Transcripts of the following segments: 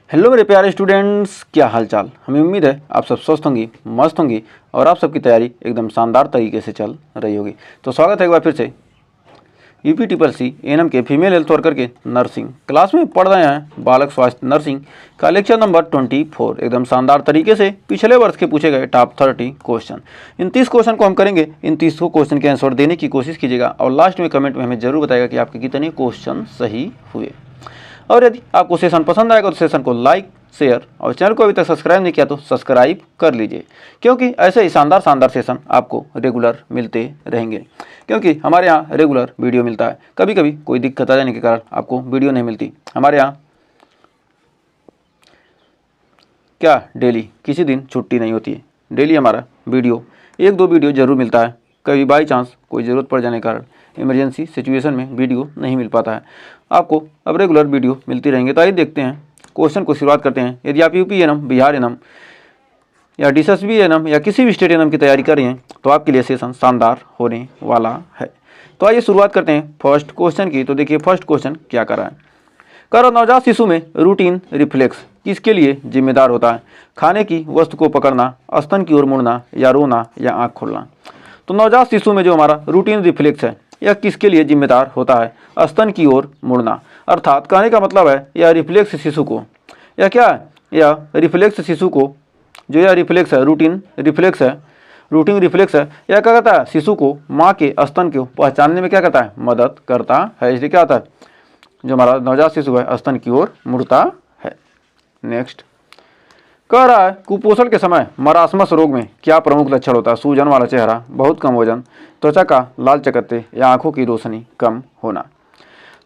Hello मेरे प्यारे students, क्या हाल चाल। हमें उम्मीद है आप सब स्वस्थ होंगी, मस्त होंगी और आप सबकी तैयारी एकदम शानदार तरीके से चल रही होगी। तो स्वागत है एक बार फिर से UPSSC एएनएम के फीमेल हेल्थ वर्कर के नर्सिंग क्लास में पढ़ रहे हैं बालक स्वास्थ्य नर्सिंग का लेक्चर नंबर 24। एकदम शानदार तरीके से पिछले वर्ष के पूछे गए टॉप 30 क्वेश्चन, इन 30 क्वेश्चन को हम करेंगे। इन 30 क्वेश्चन के आंसर देने की कोशिश कीजिएगा और लास्ट में कमेंट में हमें जरूर बताएगा कि आपके कितने क्वेश्चन सही हुए। और यदि आपको सेशन पसंद आएगा तो सेशन को लाइक, शेयर और चैनल को अभी तक सब्सक्राइब नहीं किया तो सब्सक्राइब कर लीजिए, क्योंकि ऐसे ही शानदार शानदार सेशन आपको रेगुलर मिलते रहेंगे। क्योंकि हमारे यहाँ रेगुलर वीडियो मिलता है, कभी कभी कोई दिक्कत आ जाने के कारण आपको वीडियो नहीं मिलती। हमारे यहाँ क्या डेली किसी दिन छुट्टी नहीं होती है, डेली हमारा वीडियो 1-2 वीडियो जरूर मिलता है। कभी बाई चांस कोई ज़रूरत पड़ जाने के कारण इमरजेंसी सिचुएशन में वीडियो नहीं मिल पाता है, आपको अब रेगुलर वीडियो मिलती रहेंगे। तो आइए देखते हैं क्वेश्चन को शुरुआत करते हैं। यदि आप यूपी एएनएम, बिहार एएनएम या DSSB एएनएम या किसी भी स्टेट एएनएम की तैयारी कर रहे हैं तो आपके लिए सेशन शानदार होने वाला है। तो आइए शुरुआत करते हैं फर्स्ट क्वेश्चन की। तो देखिए फर्स्ट क्वेश्चन क्या कर रहा है। करो नवजात शिशु में रूटीन रिफ्लेक्स किसके लिए जिम्मेदार होता है? खाने की वस्तु को पकड़ना, स्तन की ओर मुड़ना या रोना या आँख खोलना। तो नवजात शिशु में जो हमारा रूटीन रिफ्लेक्स है यह किसके लिए जिम्मेदार होता है? स्तन की ओर मुड़ना। अर्थात कहने का मतलब है यह रिफ्लेक्स शिशु को, यह क्या है, यह रिफ्लेक्स शिशु को, जो यह रिफ्लेक्स है, रूटीन रिफ्लेक्स है, यह क्या करता है? शिशु को माँ के स्तन को पहचानने में क्या करता है? मदद करता है। इसलिए क्या होता है, जो हमारा नवजात शिशु है स्तन की ओर मुड़ता है। नेक्स्ट कह रहा है कुपोषण के समय मरासमस रोग में क्या प्रमुख लक्षण होता है? सूजन वाला चेहरा, बहुत कम वजन, त्वचा का लाल चकत्ते या आंखों की रोशनी कम होना।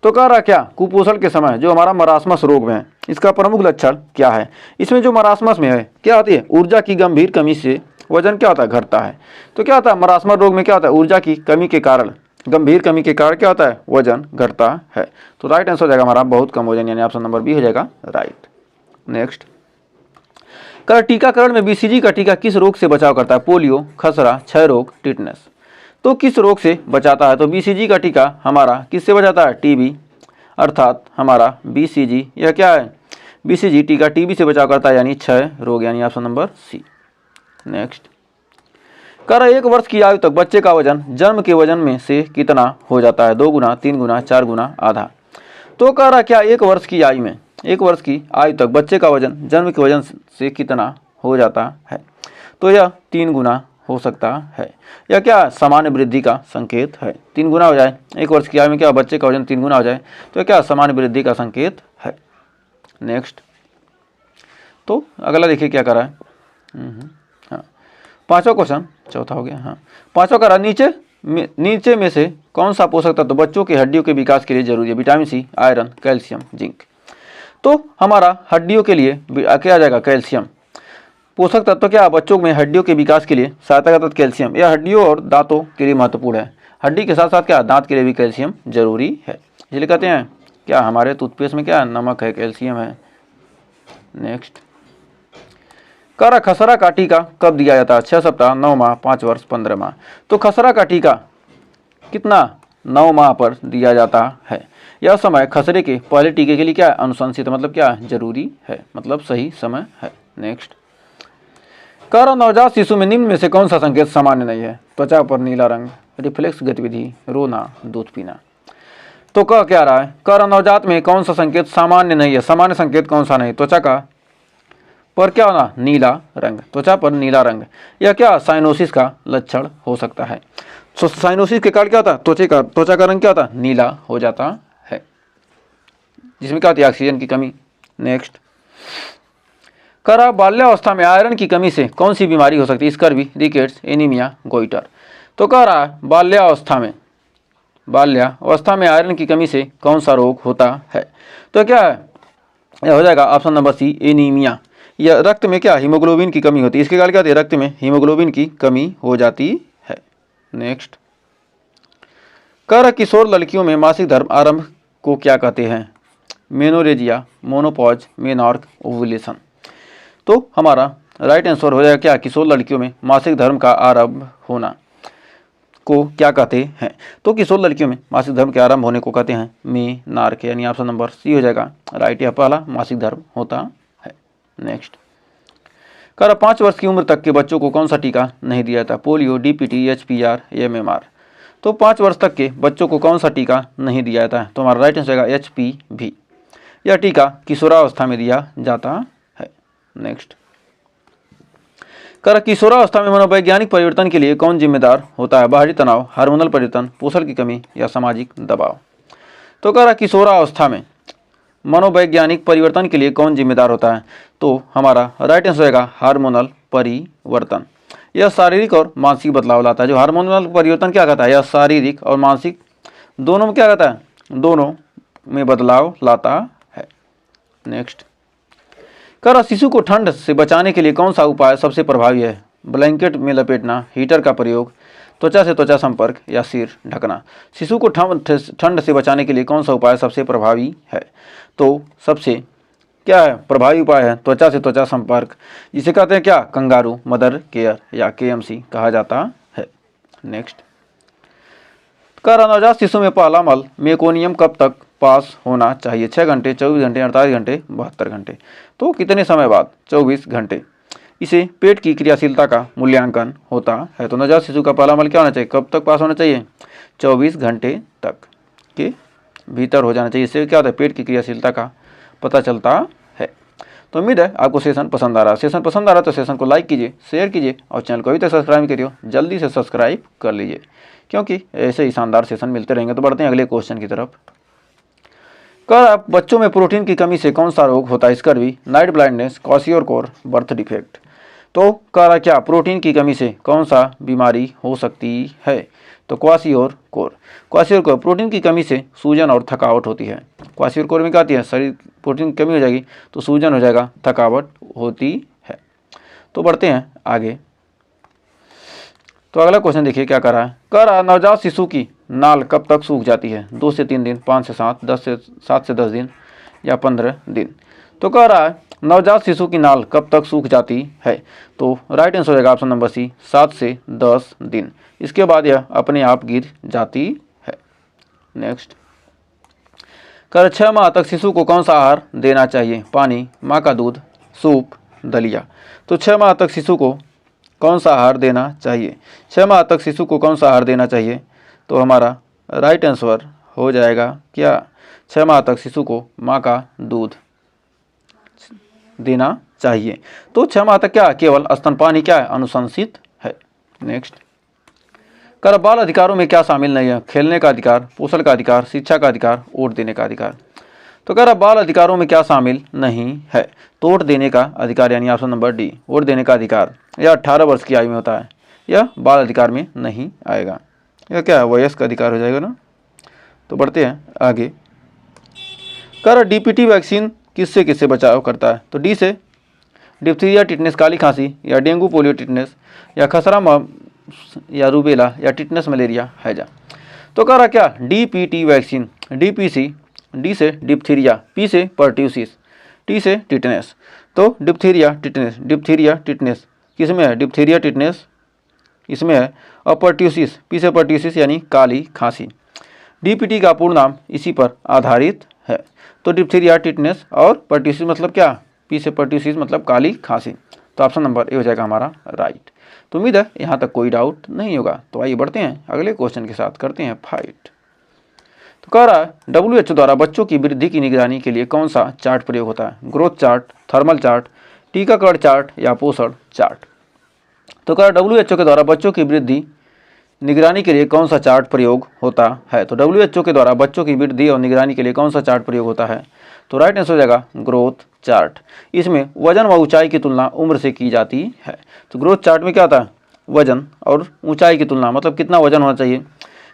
तो कह रहा क्या, कुपोषण के समय जो हमारा मरासमस रोग में है इसका प्रमुख लक्षण क्या है? इसमें जो मरासमस में है क्या होती है? ऊर्जा की गंभीर कमी से वजन क्या होता है? घटता है। तो क्या होता है मरासमस रोग में? क्या होता है? ऊर्जा की कमी के कारण, गंभीर कमी के कारण क्या होता है? वजन घटता है। तो राइट आंसर हो जाएगा हमारा बहुत कम वजन, यानी ऑप्शन नंबर बी हो जाएगा राइट। नेक्स्ट टीकाकरण में BCG का टीका किस रोग से बचाव करता है? पोलियो, खसरा, क्षय रोग, टिटनेस। तो किस रोग से बचाता है? तो BCG का टीका हमारा किससे बचाता है? TB। अर्थात हमारा BCG यह क्या है? BCG टीका TB से बचाव करता है, यानी क्षय रोग, यानी ऑप्शन नंबर सी। नेक्स्ट कर 1 वर्ष की आयु तक बच्चे का वजन जन्म के वजन में से कितना हो जाता है? 2 गुना, 3 गुना, 4 गुना, आधा। तो कह रहा क्या 1 वर्ष की आयु में, 1 वर्ष की आयु तक बच्चे का वजन जन्म के वजन से कितना हो जाता है? तो यह 3 गुना हो सकता है। यह क्या सामान्य वृद्धि का संकेत है। 3 गुना हो जाए 1 वर्ष की आयु में, क्या बच्चे का वजन 3 गुना हो जाए तो क्या सामान्य वृद्धि का संकेत है। नेक्स्ट तो अगला देखिए क्या कर रहा है। हाँ, पांचवा क्वेश्चन, चौथा हो गया। हाँ, पांचवा कर रहा है नीचे में से कौन सा पोषक तत्व बच्चों की हड्डियों के विकास के लिए जरूरी है? Vitamin C, iron, calcium, zinc. तो हमारा हड्डियों के लिए क्या आ जाएगा? कैल्शियम। पोषक तत्व क्या बच्चों में हड्डियों के विकास के लिए सहायता करता है? कैल्शियम। यह हड्डियों और दांतों के लिए महत्वपूर्ण है। हड्डी के साथ साथ क्या दांत के लिए भी कैल्शियम जरूरी है। इसलिए कहते हैं क्या हमारे टूथपेस्ट में क्या नमक है, कैल्शियम है। नेक्स्ट कर खसरा का टीका कब दिया जाता है? 6 सप्ताह, 9 माह, 5 वर्ष, 15 माह। तो खसरा का टीका कितना? 9 माह पर दिया जाता है। यह समय खसरे के पहले टीके के लिए क्या अनुशंसित, मतलब क्या जरूरी है, मतलब सही समय है। नेक्स्ट कर नवजात शिशु में निम्न में से कौन सा संकेत सामान्य नहीं है? त्वचा पर नीला रंग, रिफ्लेक्स गतिविधि, रोना, दूध पीना। तो कह क्या रहा है? कर नवजात में कौन सा संकेत सामान्य नहीं है? सामान्य संकेत कौन सा नहीं? त्वचा का पर क्या होना? नीला रंग, त्वचा पर नीला रंग। यह क्या साइनोसिस का लक्षण हो सकता है। तो साइनोसिस के कारण क्या होता है? त्वचा का रंग क्या होता है? नीला हो जाता है, जिसमें क्या होती है? ऑक्सीजन की कमी। नेक्स्ट कर बाल्यावस्था में आयरन की कमी से कौन सी बीमारी हो सकती है? Scurvy, rickets, anaemia, goitre. तो कह रहा है बाल्यावस्था में आयरन की कमी से कौन सा रोग होता है? तो क्या है? यह हो जाएगा ऑप्शन नंबर सी, एनीमिया। यह रक्त में क्या हीमोग्लोबिन की कमी होती है। इसके कारण क्या होती है? रक्त में हीमोग्लोबिन की कमी हो जाती है। नेक्स्ट कर किशोर लड़कियों में मासिक धर्म आरंभ को क्या कहते हैं? Menorrhagia, menopause, menarche, ovulation. तो हमारा राइट आंसर हो जाएगा क्या? किशोर लड़कियों में मासिक धर्म का आरंभ होना को क्या कहते हैं? तो किशोर लड़कियों में मासिक धर्म के आरंभ होने को कहते हैं मेनार्क, यानी ऑप्शन नंबर सी हो जाएगा राइट। यह पहला मासिक धर्म होता नेक्स्ट, कह रहा 5 वर्ष की उम्र तक के बच्चों को कौन सा टीका नहीं दिया जाता? Polio, DPT, एचपीआर, MMR. तो 5 वर्ष तक के बच्चों को कौन सा टीका नहीं दिया जाता है? तो हमारा राइट आंसर होगा एचपीवी। यह टीका किशोरावस्था में दिया जाता है। नेक्स्ट, कर किशोरावस्था में मनोवैज्ञानिक परिवर्तन के लिए कौन जिम्मेदार होता है? बाहरी तनाव, हार्मोनल परिवर्तन, पोषण की कमी या सामाजिक दबाव। तो कह रहा किशोरावस्था में मनोवैज्ञानिक परिवर्तन के लिए कौन जिम्मेदार होता है? तो हमारा राइट आंसर होगा हार्मोनल परिवर्तन। यह शारीरिक और मानसिक बदलाव लाता है। जो हार्मोनल परिवर्तन क्या कहता है? यह शारीरिक और मानसिक दोनों में क्या कहता है? दोनों में बदलाव लाता है। नेक्स्ट, कह रहा शिशु को ठंड से बचाने के लिए कौन सा उपाय सबसे प्रभावी है? ब्लैंकेट में लपेटना, हीटर का प्रयोग, त्वचा से त्वचा संपर्क या सिर ढकना। शिशु को ठंड से बचाने के लिए कौन सा उपाय सबसे प्रभावी है? तो सबसे क्या है प्रभावी उपाय है? त्वचा से त्वचा संपर्क, जिसे कहते हैं क्या? कंगारू मदर केयर या केएमसी कहा जाता है। नेक्स्ट, कह रहा नवजात शिशु में पहला मल मेकोनियम कब तक पास होना चाहिए? 6 घंटे, 24 घंटे, 48 घंटे, 72 घंटे। तो कितने समय बाद? 24 घंटे। इसे पेट की क्रियाशीलता का मूल्यांकन होता है। तो नवजात शिशु का पहला मल क्या होना चाहिए? कब तक पास होना चाहिए? 24 घंटे तक के भीतर हो जाना चाहिए। इससे क्या होता है? पेट की क्रियाशीलता का पता चलता है। तो उम्मीद है आपको सेशन पसंद आ रहा है। सेशन पसंद आ रहा है तो सेशन को लाइक कीजिए, शेयर कीजिए और चैनल को अभी तक सब्सक्राइब करिए, जल्दी से सब्सक्राइब कर लीजिए, क्योंकि ऐसे ही शानदार सेशन मिलते रहेंगे। तो बढ़ते हैं अगले क्वेश्चन की तरफ। कह बच्चों में प्रोटीन की कमी से कौन सा रोग होता है? Scurvy, night blindness, kwashiorkor, birth defect. तो कह रहा क्या प्रोटीन की कमी से कौन सा बीमारी हो सकती है? तो क्वाशियोरकोर। क्वाशियोरकोर प्रोटीन की कमी से सूजन और थकावट होती है। क्वाशियोरकोर में क्या आती है? शरीर प्रोटीन की कमी हो जाएगी तो सूजन हो जाएगा, थकावट होती है। तो बढ़ते हैं आगे। तो अगला क्वेश्चन देखिए क्या कर रहा है। कह रहा नवजात शिशु की नाल कब तक सूख जाती है? 2 से 3 दिन, 5 से 7, 7 से 10 दिन या 15 दिन। तो कह रहा है नवजात शिशु की नाल कब तक सूख जाती है? तो राइट आंसर हो जाएगा ऑप्शन नंबर सी, 7 से 10 दिन। इसके बाद यह अपने आप गिर जाती है। नेक्स्ट, कर 6 माह तक शिशु को कौन सा आहार देना चाहिए? पानी, माँ का दूध, सूप, दलिया। तो 6 माह तक शिशु को कौन सा आहार देना चाहिए? 6 माह तक शिशु को कौन सा आहार देना चाहिए? तो हमारा राइट आंसर हो जाएगा क्या? 6 माह तक शिशु को माँ का दूध देना चाहिए। तो 6 माह तक क्या केवल स्तनपान क्या है? अनुशंसित है। नेक्स्ट, कर बाल अधिकारों में क्या शामिल नहीं है? खेलने का अधिकार, पोषण का अधिकार, शिक्षा का अधिकार, वोट देने का अधिकार। तो कह रहा बाल अधिकारों में क्या शामिल नहीं है? तो वोट देने का अधिकार, यानी ऑप्शन नंबर डी, वोट देने का अधिकार। यह 18 वर्ष की आयु में होता है, यह बाल अधिकार में नहीं आएगा। यह क्या है? वयस्क अधिकार हो जाएगा ना। तो बढ़ते हैं आगे। कह रहा डीपीटी वैक्सीन किससे किससे बचाव करता है? तो डी से डिप्थीरिया, टिटनेस, काली खांसी या डेंगू, पोलियो, टिटनेस या खसरा या रूबेला या टिटनेस, मलेरिया, हैजा। तो कह रहा क्या डीपीटी वैक्सीन, डीपीसी, डी से डिप्थीरिया, पी से पर्ट्यूसिस, टी से टिटनेस। तो डिप्थीरिया टिटनेस, डिप्थीरिया टिटनेस किस में है? डिप्थीरिया टिटनेस इसमें है। और पर्ट्यूसिस, पी से पर्ट्यूसिस यानी काली खांसी। डीपीटी का पूर्ण नाम इसी पर आधारित है। तो डिप्थीरिया, टिटनेस और पर्ट्यूसिस मतलब क्या? पी से पर्ट्यूसिस मतलब काली खांसी। तो ऑप्शन नंबर ए हो जाएगा हमारा राइट। तो उम्मीद है यहाँ तक कोई डाउट नहीं होगा। तो आइए बढ़ते हैं अगले क्वेश्चन के साथ, करते हैं फाइट। तो कह रहा है WHO द्वारा बच्चों की वृद्धि की निगरानी के लिए कौन सा चार्ट प्रयोग होता है? ग्रोथ चार्ट, थर्मल चार्ट, टीकाकरण चार्ट या पोषण चार्ट। तो कह रहा WHO के द्वारा बच्चों की वृद्धि निगरानी के लिए कौन सा चार्ट प्रयोग होता है? तो WHO के द्वारा बच्चों की वृद्धि और निगरानी के लिए कौन सा चार्ट प्रयोग होता है? तो राइट आंसर हो जाएगा ग्रोथ चार्ट। इसमें वजन व ऊंचाई की तुलना उम्र से की जाती है। तो ग्रोथ चार्ट में क्या आता है? वजन और ऊंचाई की तुलना, मतलब कितना वजन होना चाहिए,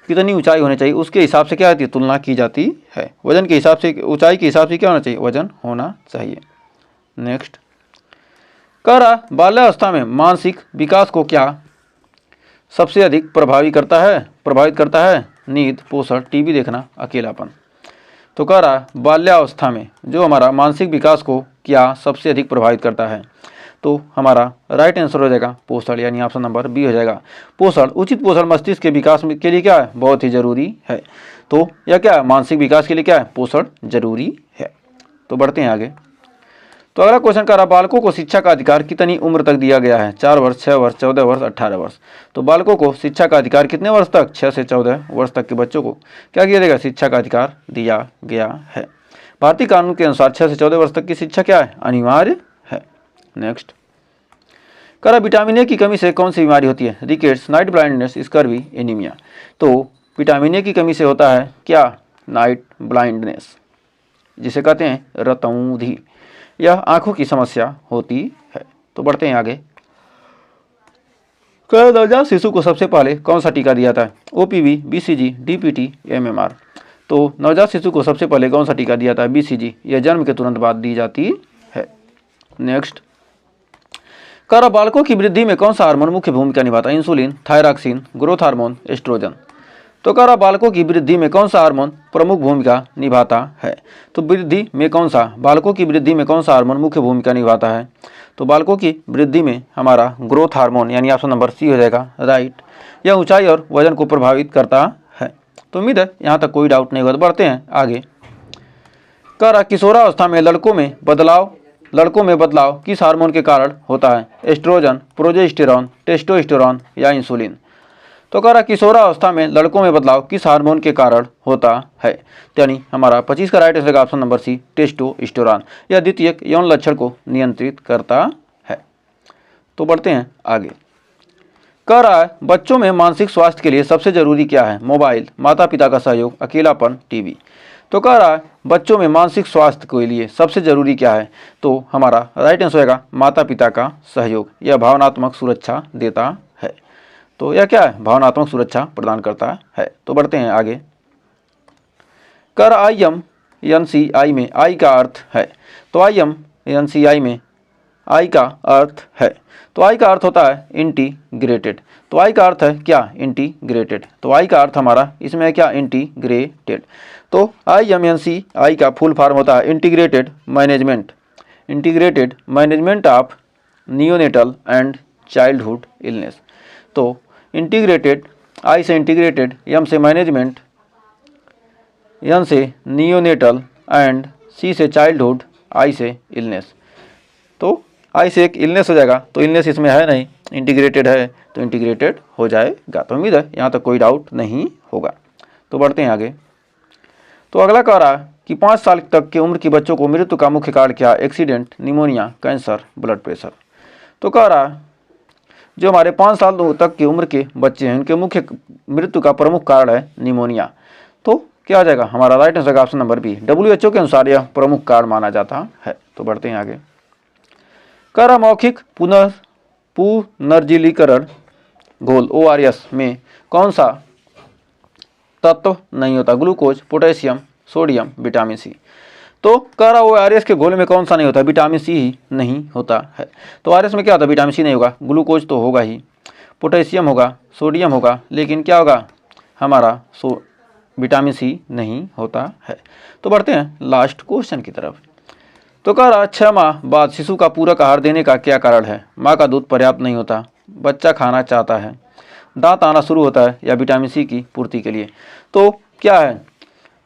कितनी ऊंचाई होनी चाहिए, उसके हिसाब से क्या आती है? तुलना की जाती है। वजन के हिसाब से, ऊंचाई के हिसाब से क्या होना चाहिए? वजन होना चाहिए। नेक्स्ट, कह रहा बाल्यावस्था में मानसिक विकास को क्या सबसे अधिक प्रभावित करता है? नींद, पोषण, टीवी देखना, अकेलापन। तो कह रहा बाल्यावस्था में जो हमारा मानसिक विकास को क्या सबसे अधिक प्रभावित करता है? तो हमारा राइट आंसर हो जाएगा पोषण, यानी ऑप्शन नंबर बी हो जाएगा पोषण। उचित पोषण मस्तिष्क के विकास के लिए क्या है? बहुत ही जरूरी है। तो यह क्या है? मानसिक विकास के लिए क्या है? पोषण जरूरी है। तो बढ़ते हैं आगे। तो अगला क्वेश्चन कर रहा, बालकों को शिक्षा का अधिकार कितनी उम्र तक दिया गया है? 4 वर्ष, 6 वर्ष, 14 वर्ष, 18 वर्ष। तो बालकों को शिक्षा का अधिकार कितने वर्ष तक? 6 से 14 वर्ष तक के बच्चों को क्या किया जाएगा? शिक्षा का अधिकार दिया गया है। भारतीय कानून के अनुसार 6 से 14 वर्ष तक की शिक्षा क्या है? अनिवार्य है। नेक्स्ट करा, विटामिन ए की कमी से कौन सी बीमारी होती है? Rickets, night blindness, scurvy, anaemia. तो विटामिन ए की कमी से होता है क्या? नाइट ब्लाइंडनेस, जिसे कहते हैं रतौंधी। यह आंखों की समस्या होती है। तो बढ़ते हैं आगे। नवजात शिशु को सबसे पहले कौन सा टीका दिया था? OPV, BCG, DPT, MMR. तो नवजात शिशु को सबसे पहले कौन सा टीका दिया था? बीसीजी। यह जन्म के तुरंत बाद दी जाती है। नेक्स्ट कर, बालकों की वृद्धि में कौन सा हार्मोन मुख्य भूमिका निभाता है? Insulin, thyroxine, growth hormone, oestrogen. तो कर, बालकों की वृद्धि में कौन सा हार्मोन प्रमुख भूमिका निभाता है? तो वृद्धि में कौन सा, बालकों की वृद्धि में कौन सा हार्मोन मुख्य भूमिका निभाता है? तो बालकों की वृद्धि में हमारा ग्रोथ हार्मोन, यानी ऑप्शन नंबर सी हो जाएगा राइट। यह ऊंचाई और वजन को प्रभावित करता है। तो उम्मीद है यहाँ तक कोई डाउट नहीं होगा। तो बढ़ते हैं आगे। कर, किशोरावस्था में लड़कों में बदलाव किस हार्मोन के कारण होता है? एस्ट्रोजन, प्रोजेस्टेरॉन, टेस्टोस्टेरॉन या इंसुलिन। तो कह रहा, किशोरावस्था में लड़कों में बदलाव किस हार्मोन के कारण होता है? यानी हमारा 25 का राइट आंसर का ऑप्शन नंबर सी, टेस्टोस्टेरॉन। यह द्वितीयक यौन लक्षण को नियंत्रित करता है। तो बढ़ते हैं आगे। कह रहा है, बच्चों में मानसिक स्वास्थ्य के लिए सबसे जरूरी क्या है? मोबाइल, माता पिता का सहयोग, अकेलापन, टीवी। तो कह रहा है, बच्चों में मानसिक स्वास्थ्य के लिए सबसे जरूरी क्या है? तो हमारा राइट आंसर होगा माता पिता का सहयोग। यह भावनात्मक सुरक्षा देता है। तो यह क्या है? भावनात्मक सुरक्षा प्रदान करता है। तो बढ़ते हैं आगे। कर, IMNCI में आई का अर्थ है? तो IMNCI में आई का अर्थ है, तो आई का अर्थ होता है इंटीग्रेटेड। तो आई का अर्थ है क्या? इंटीग्रेटेड। तो आई का अर्थ हमारा इसमें है क्या? इंटीग्रेटेड। तो IMNCI का फुल फॉर्म होता है integrated management of neonatal and childhood illness. तो इंटीग्रेटेड, आई से इंटीग्रेटेड, एम से मैनेजमेंट, एन से नियोनेटल एंड सी से चाइल्डहुड, आई से इलनेस। तो आई से एक इलनेस हो जाएगा, तो इलनेस इसमें है नहीं, इंटीग्रेटेड है तो इंटीग्रेटेड हो जाएगा। तो उम्मीद है यहाँ तक कोई डाउट नहीं होगा। तो बढ़ते हैं आगे। तो अगला कह रहा है कि 5 साल तक की उम्र के बच्चों को मृत्यु का मुख्य कारण क्या? Accident, pneumonia, cancer, blood pressure. तो कह रहा है, जो हमारे 5 साल तक की उम्र के बच्चे हैं उनके मुख्य मृत्यु का प्रमुख कारण है निमोनिया। तो क्या आ जाएगा? हमारा राइट आंसर का ऑप्शन नंबर बी, WHO के अनुसार यह प्रमुख कारण माना जाता है। तो बढ़ते हैं आगे। कह रहा, मौखिक पुनर्जीलीकरण घोल ORS में कौन सा तत्व नहीं होता? Glucose, potassium, sodium, vitamin C. तो कह रहा, ORS के घोल में कौन सा नहीं होता? विटामिन सी ही नहीं होता है। तो ORS में क्या होता है? विटामिन सी नहीं होगा, ग्लूकोज तो होगा ही, पोटेशियम होगा, सोडियम होगा, लेकिन क्या होगा? हमारा विटामिन सी नहीं होता है। तो बढ़ते हैं लास्ट क्वेश्चन की तरफ। तो कह रहा, 6 माह बाद शिशु का पूरक आहार देने का क्या कारण है? माँ का दूध पर्याप्त नहीं होता, बच्चा खाना चाहता है, दांत आना शुरू होता है, या विटामिन सी की पूर्ति के लिए। तो क्या है?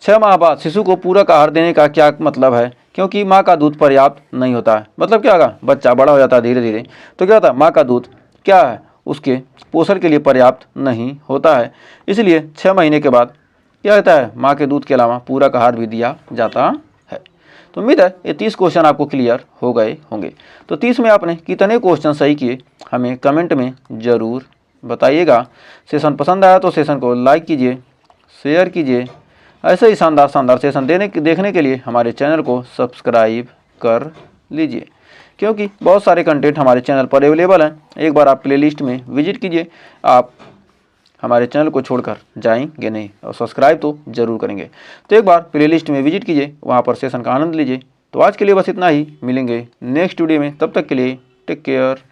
6 माह बाद शिशु को पूरक आहार देने का क्या मतलब है? क्योंकि माँ का दूध पर्याप्त नहीं होता है, मतलब क्या होगा? बच्चा बड़ा हो जाता है धीरे धीरे, तो क्या होता है? माँ का दूध क्या है? उसके पोषण के लिए पर्याप्त नहीं होता है, इसलिए 6 महीने के बाद क्या होता है? माँ के दूध के अलावा पूरक आहार भी दिया जाता है। तो उम्मीद है ये 30 क्वेश्चन आपको क्लियर हो गए होंगे। तो 30 में आपने कितने क्वेश्चन सही किए हमें कमेंट में ज़रूर बताइएगा। सेशन पसंद आया तो सेशन को लाइक कीजिए, शेयर कीजिए। ऐसे ही शानदार सेशन देखने के लिए हमारे चैनल को सब्सक्राइब कर लीजिए, क्योंकि बहुत सारे कंटेंट हमारे चैनल पर अवेलेबल हैं। एक बार आप प्लेलिस्ट में विजिट कीजिए, आप हमारे चैनल को छोड़कर जाएंगे नहीं, और सब्सक्राइब तो ज़रूर करेंगे। तो एक बार प्लेलिस्ट में विजिट कीजिए, वहाँ पर सेशन का आनंद लीजिए। तो आज के लिए बस इतना ही, मिलेंगे नेक्स्ट वीडियो में, तब तक के लिए टेक केयर।